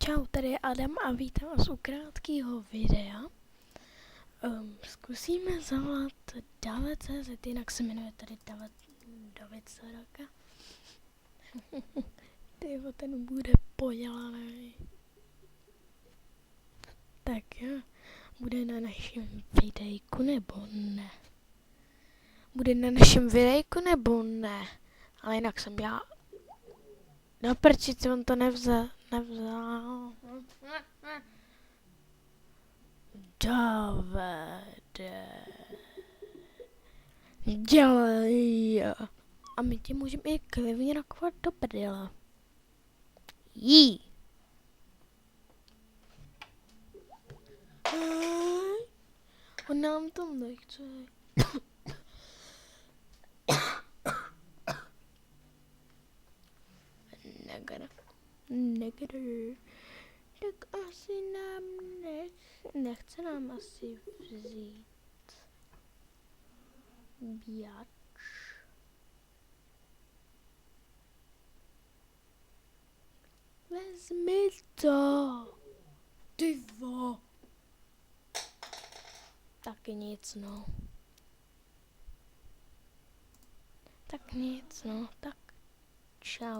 Čau, tady je Adam a vítám vás u krátkého videa. Zkusíme zavolat David.cz, jinak se jmenuje tady David Saraka. Tyjo, ten bude podělaný. Tak jo, bude na našem videjku nebo ne? Bude na našem videjku nebo ne? Ale jinak jsem já... No prčici, on to nevzal. Davide, dělej. A my ti můžeme i klidně nakovat do prdele. Jí. On nám to nechce. Neger. Tak asi nám nechce nám asi vzít bíjač. Vezmi to. Tyvo. Taky nic, no. Tak nic, no. Tak čau.